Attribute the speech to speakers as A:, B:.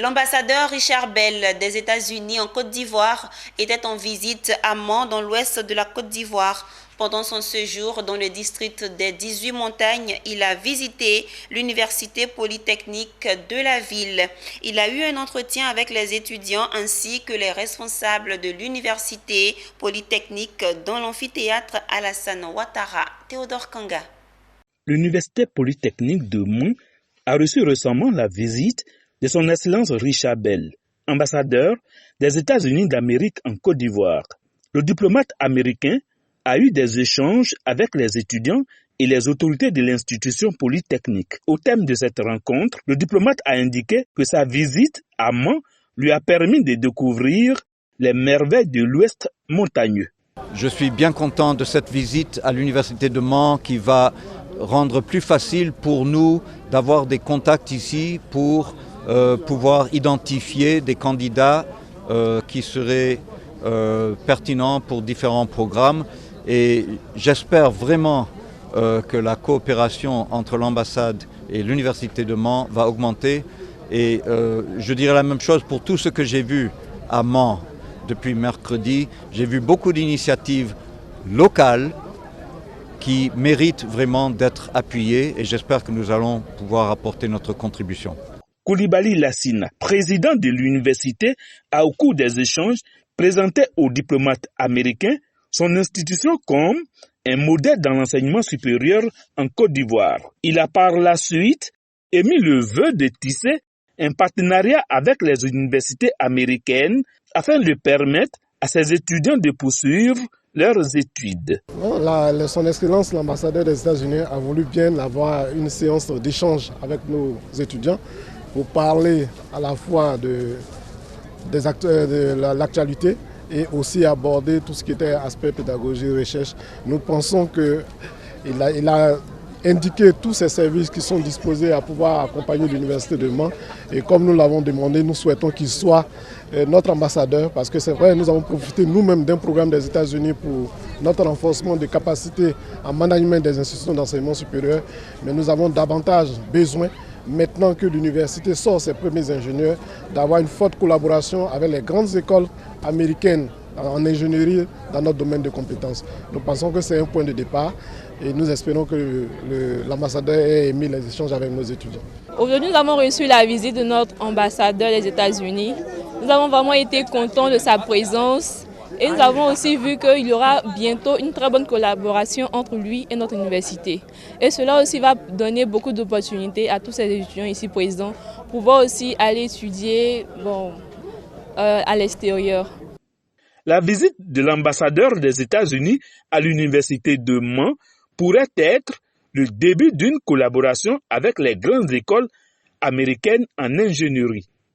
A: L'ambassadeur Richard Bell des États-Unis en Côte d'Ivoire était en visite à Mans, dans l'ouest de la Côte d'Ivoire. Pendant son séjour dans le district des 18 montagnes, il a visité l'université polytechnique de la ville. Il a eu un entretien avec les étudiants ainsi que les responsables de l'université polytechnique dans l'amphithéâtre Alassane Ouattara. Théodore Kanga.
B: L'université polytechnique de Mans a reçu récemment la visite de son Excellence Richard Bell, ambassadeur des États-Unis d'Amérique en Côte d'Ivoire. Le diplomate américain a eu des échanges avec les étudiants et les autorités de l'institution polytechnique. Au thème de cette rencontre, le diplomate a indiqué que sa visite à Mans lui a permis de découvrir les merveilles de l'Ouest montagneux.
C: Je suis bien content de cette visite à l'université de Mans qui va rendre plus facile pour nous d'avoir des contacts ici pour pouvoir identifier des candidats qui seraient pertinents pour différents programmes. Et j'espère vraiment que la coopération entre l'ambassade et l'université de Mans va augmenter. Et je dirais la même chose pour tout ce que j'ai vu à Mans depuis mercredi. J'ai vu beaucoup d'initiatives locales qui méritent vraiment d'être appuyées et j'espère que nous allons pouvoir apporter notre contribution.
B: Koulibaly Lassina, président de l'université, a au cours des échanges présenté aux diplomates américains son institution comme un modèle dans l'enseignement supérieur en Côte d'Ivoire. Il a par la suite émis le vœu de tisser un partenariat avec les universités américaines afin de permettre à ses étudiants de poursuivre leurs études.
D: Son Excellence, l'ambassadeur des États-Unis, a voulu bien avoir une séance d'échange avec nos étudiants pour parler à la fois de l'actualité et aussi aborder tout ce qui était aspect pédagogie, recherche. Nous pensons qu'il a indiqué tous ces services qui sont disposés à pouvoir accompagner l'université de Mans. Et comme nous l'avons demandé, nous souhaitons qu'il soit notre ambassadeur parce que c'est vrai, nous avons profité nous-mêmes d'un programme des États-Unis pour notre renforcement de capacités en management des institutions d'enseignement supérieur. Mais nous avons davantage besoin, maintenant que l'université sort ses premiers ingénieurs, d'avoir une forte collaboration avec les grandes écoles américaines en ingénierie dans notre domaine de compétences. Nous pensons que c'est un point de départ et nous espérons que l'ambassadeur ait émis les échanges avec nos étudiants.
E: Aujourd'hui, nous avons reçu la visite de notre ambassadeur des États-Unis. Nous avons vraiment été contents de sa présence et nous avons aussi vu qu'il y aura bientôt une très bonne collaboration entre lui et notre université. Et cela aussi va donner beaucoup d'opportunités à tous ces étudiants ici présents pour pouvoir aussi aller étudier à l'extérieur.
B: La visite de l'ambassadeur des États-Unis à l'université de Mans pourrait être le début d'une collaboration avec les grandes écoles américaines en ingénierie.